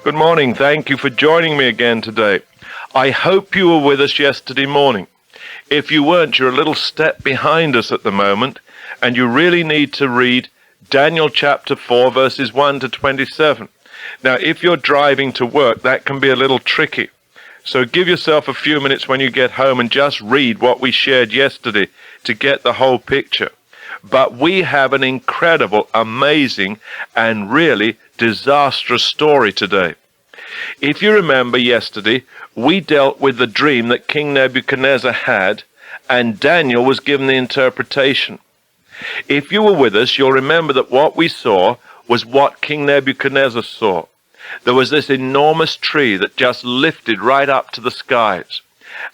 Good morning. Thank you for joining me again today. I hope you were with us yesterday morning. If you weren't, you're a little step behind us at the moment, and you really need to read Daniel chapter 4, verses 1 to 27. Now, if you're driving to work, that can be a little tricky. So give yourself a few minutes when you get home and just read what we shared yesterday to get the whole picture. But we have an incredible, amazing, and really disastrous story today. If you remember yesterday, we dealt with the dream that King Nebuchadnezzar had, and Daniel was given the interpretation. If you were with us, you'll remember that what we saw was what King Nebuchadnezzar saw. There was this enormous tree that just lifted right up to the skies,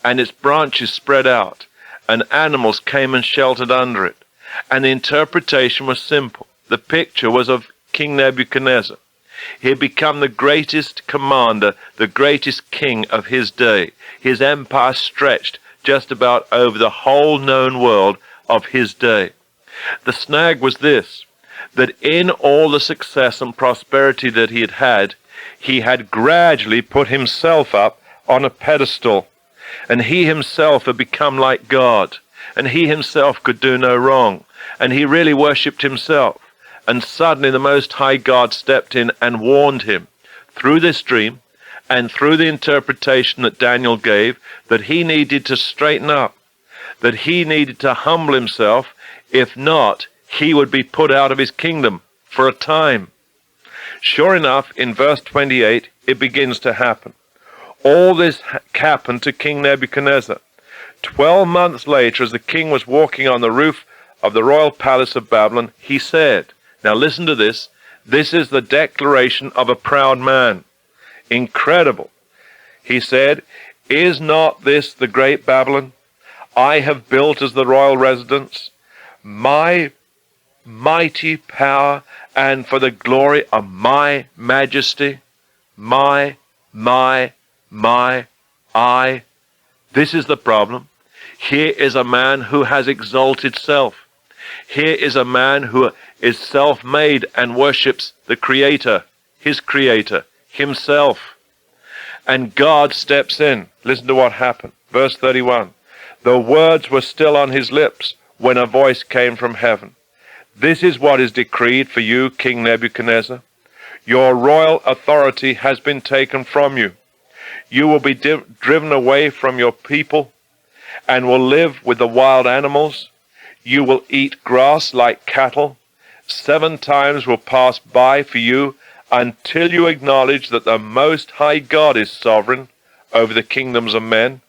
and its branches spread out, and animals came and sheltered under it. And the interpretation was simple. The picture was of King Nebuchadnezzar. He had become the greatest commander, the greatest king of his day. His empire stretched just about over the whole known world of his day. The snag was this, that in all the success and prosperity that he had gradually put himself up on a pedestal, and he himself had become like God, and he himself could do no wrong, and he really worshipped himself. And suddenly the Most High God stepped in and warned him through this dream and through the interpretation that Daniel gave that he needed to straighten up, that he needed to humble himself. If not, he would be put out of his kingdom for a time. Sure enough, in verse 28, it begins to happen. All this happened to King Nebuchadnezzar. 12 months later, as the king was walking on the roof of the royal palace of Babylon, he said, now listen to this. This is the declaration of a proud man. Incredible. He said, is not this the great Babylon I have built as the royal residence? My mighty power and for the glory of my majesty. I. This is the problem. Here is a man who has exalted self. Here is a man who is self-made and worships the Creator, his Creator, himself. And God steps in. Listen to what happened. Verse 31. The words were still on his lips when a voice came from heaven. This is what is decreed for you, King Nebuchadnezzar. Your royal authority has been taken from you. You will be driven away from your people and will live with the wild animals. You will eat grass like cattle. 7 times will pass by for you until you acknowledge that the Most High God is sovereign over the kingdoms of men,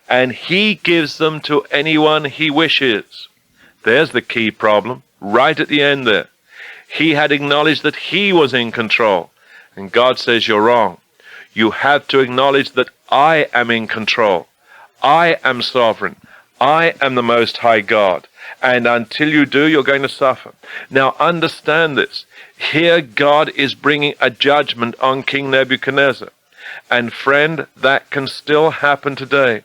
and he gives them to anyone he wishes. There's the key problem, right at the end there. He had acknowledged that he was in control, and God says you're wrong. You have to acknowledge that I am in control. I am sovereign. I am the Most High God. And until you do, you're going to suffer. Now understand this. Here God is bringing a judgment on King Nebuchadnezzar. And friend, that can still happen today.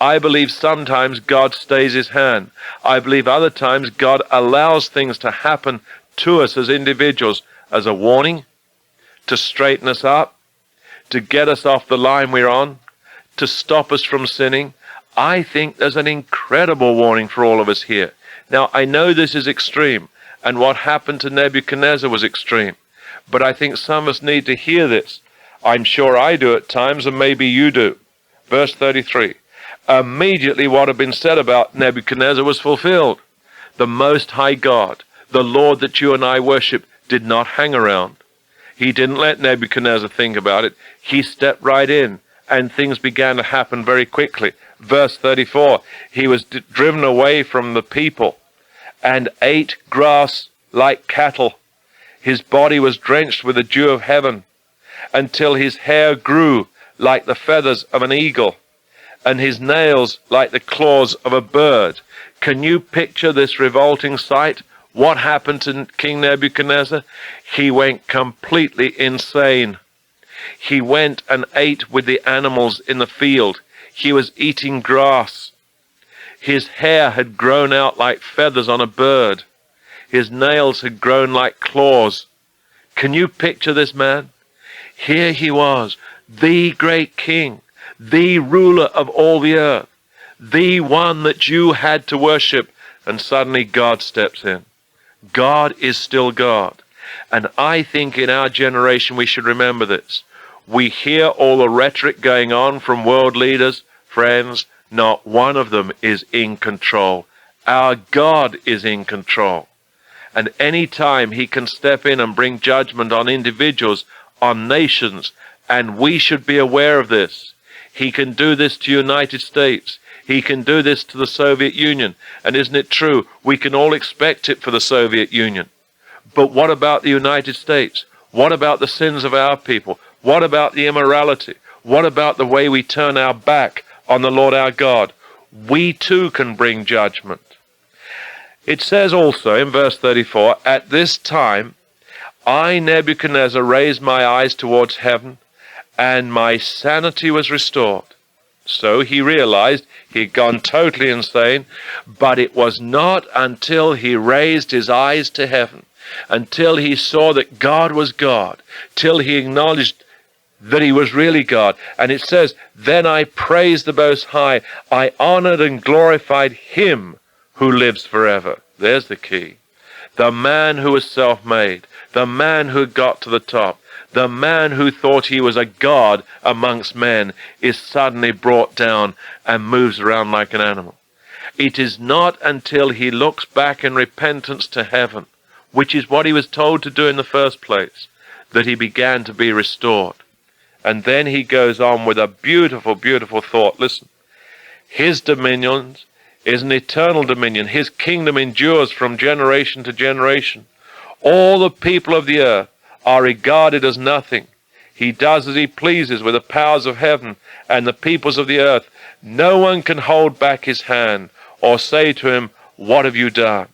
I believe sometimes God stays his hand. I believe other times God allows things to happen to us as individuals as a warning, to straighten us up, to get us off the line we're on, to stop us from sinning. I think there's an incredible warning for all of us here. Now, I know this is extreme, and what happened to Nebuchadnezzar was extreme, but I think some of us need to hear this. I'm sure I do at times, and maybe you do. Verse 33, immediately what had been said about Nebuchadnezzar was fulfilled. The Most High God, the Lord that you and I worship, did not hang around. He didn't let Nebuchadnezzar think about it. He stepped right in, and things began to happen very quickly. Verse 34, he was driven away from the people and ate grass like cattle. His body was drenched with the dew of heaven until his hair grew like the feathers of an eagle and his nails like the claws of a bird. Can you picture this revolting sight? What happened to King Nebuchadnezzar? He went completely insane. He went and ate with the animals in the field. He was eating grass. His hair had grown out like feathers on a bird. His nails had grown like claws. Can you picture this man? Here he was, the great king, the ruler of all the earth, the one that you had to worship, and suddenly God steps in. God is still God. And I think in our generation we should remember this. We hear all the rhetoric going on from world leaders. Friends, not one of them is in control. Our God is in control. And any time he can step in and bring judgment on individuals, on nations, and we should be aware of this. He can do this to the United States. He can do this to the Soviet Union. And isn't it true? We can all expect it for the Soviet Union. But what about the United States? What about the sins of our people? What about the immorality? What about the way we turn our back on the Lord our God? We too can bring judgment. It says also in verse 34, "At this time I, Nebuchadnezzar, raised my eyes towards heaven, and my sanity was restored." So he realized he had gone totally insane, but it was not until he raised his eyes to heaven, until he saw that God was God, till he acknowledged that he was really God. And it says, "Then I praised the Most High. I honored and glorified him who lives forever." There's the key. The man who was self-made, the man who got to the top, the man who thought he was a god amongst men is suddenly brought down and moves around like an animal. It is not until he looks back in repentance to heaven, which is what he was told to do in the first place, that he began to be restored. And then he goes on with a beautiful, beautiful thought. Listen, his dominion is an eternal dominion. His kingdom endures from generation to generation. All the people of the earth are regarded as nothing. He does as he pleases with the powers of heaven and the peoples of the earth. No one can hold back his hand or say to him, "What have you done?"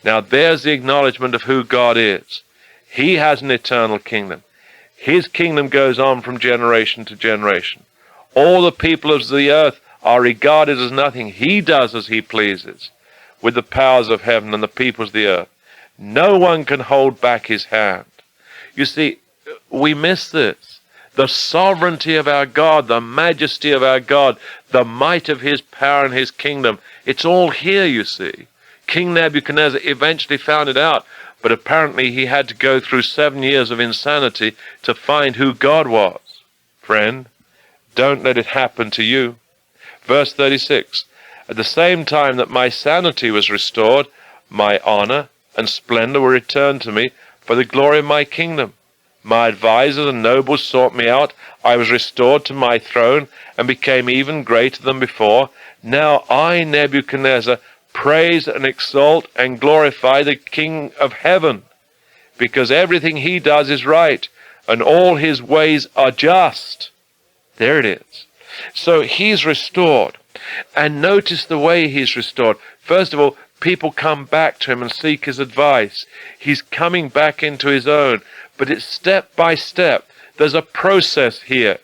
Now there's the acknowledgement of who God is. He has an eternal kingdom. His kingdom goes on from generation to generation. All the people of the earth are regarded as nothing. He does as he pleases with the powers of heaven and the peoples of the earth. No one can hold back his hand. You see, we miss this. The sovereignty of our God, the majesty of our God, the might of his power and his kingdom, it's all here, you see. King Nebuchadnezzar eventually found it out, but apparently he had to go through 7 years of insanity to find who God was. Friend, don't let it happen to you. Verse 36, "At the same time that my sanity was restored, my honor and splendor were returned to me for the glory of my kingdom. My advisors and nobles sought me out. I was restored to my throne and became even greater than before. Now I, Nebuchadnezzar, praise and exalt and glorify the King of heaven, because everything he does is right and all his ways are just." There it is. So he's restored. And notice the way he's restored. First of all, people come back to him and seek his advice. He's coming back into his own. But it's step by step. There's a process here.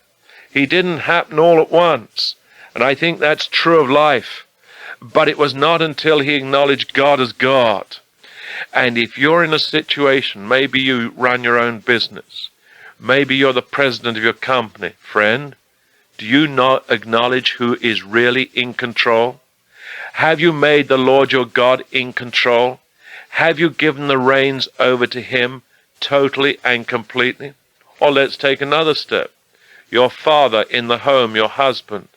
He didn't happen all at once. And I think that's true of life. But it was not until he acknowledged God as God. And if you're in a situation, maybe you run your own business, maybe you're the president of your company, friend, do you not acknowledge who is really in control? Have you made the Lord your God in control? Have you given the reins over to him totally and completely? Or let's take another step. Your father in the home, your husband,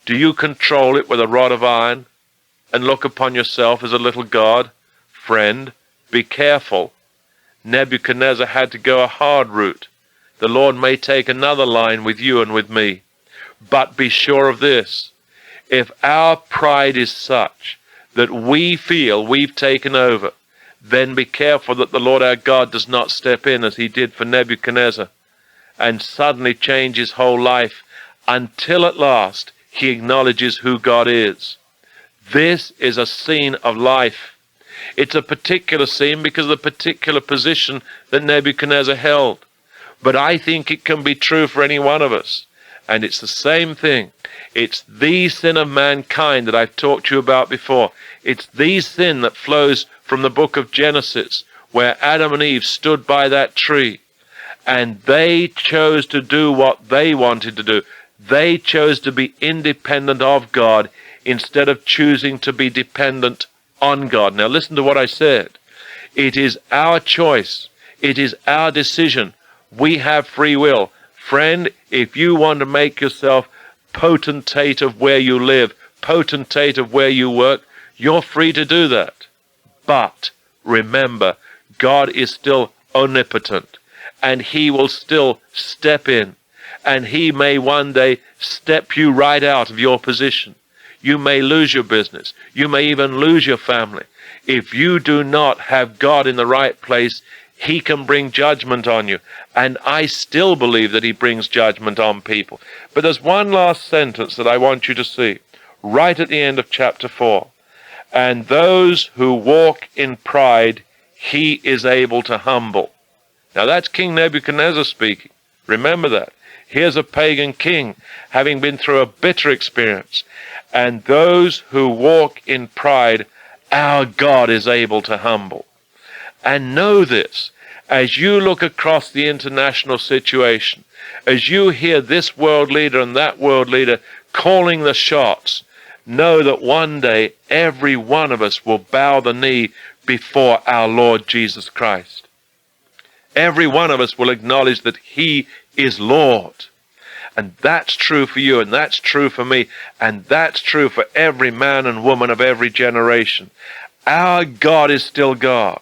do you control it with a rod of iron and look upon yourself as a little god? Friend, be careful. Nebuchadnezzar had to go a hard route. The Lord may take another line with you and with me. But be sure of this. If our pride is such that we feel we've taken over, then be careful that the Lord our God does not step in as he did for Nebuchadnezzar and suddenly change his whole life until at last he acknowledges who God is. This is a scene of life. It's a particular scene because of the particular position that Nebuchadnezzar held. But I think it can be true for any one of us. And it's the same thing. It's the sin of mankind that I've talked to you about before. It's the sin that flows from the book of Genesis, where Adam and Eve stood by that tree. and they chose to do what they wanted to do. They chose to be independent of God instead of choosing to be dependent on God. Now listen to what I said. It is our choice. It is our decision. We have free will. Friend, if you want to make yourself potentate of where you live, potentate of where you work, you're free to do that. But remember, God is still omnipotent, and he will still step in, and he may one day step you right out of your position. You may lose your business. You may even lose your family. If you do not have God in the right place, he can bring judgment on you. And I still believe that he brings judgment on people. But there's one last sentence that I want you to see, right at the end of chapter 4. And those who walk in pride, he is able to humble. Now that's King Nebuchadnezzar speaking. Remember that. Here's a pagan king having been through a bitter experience. And those who walk in pride, our God is able to humble. And know this, as you look across the international situation, as you hear this world leader and that world leader calling the shots, know that one day every one of us will bow the knee before our Lord Jesus Christ. Every one of us will acknowledge that he is Lord. And that's true for you, and that's true for me, and that's true for every man and woman of every generation. Our God is still God.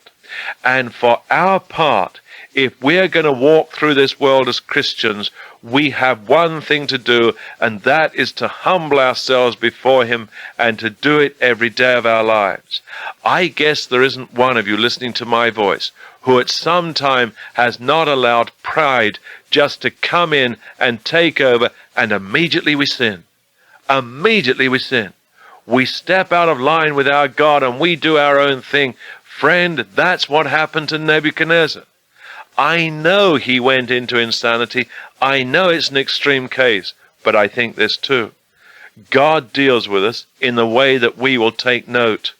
And for our part, if we're going to walk through this world as Christians, we have one thing to do, and that is to humble ourselves before him and to do it every day of our lives. I guess there isn't one of you listening to my voice who at some time has not allowed pride just to come in and take over, and immediately we sin. Immediately we sin. We step out of line with our God and we do our own thing. Friend, that's what happened to Nebuchadnezzar. I know he went into insanity. I know it's an extreme case, but I think this too. God deals with us in the way that we will take note.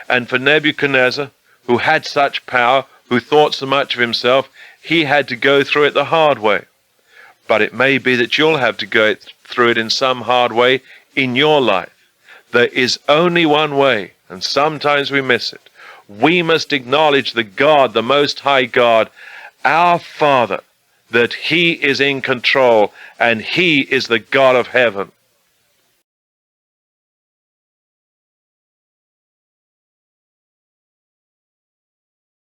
And for Nebuchadnezzar, who had such power, who thought so much of himself, he had to go through it the hard way. But it may be that you'll have to go through it in some hard way in your life. There is only one way, and sometimes we miss it. We must acknowledge the God, the Most High God, our Father, that he is in control, and he is the God of heaven.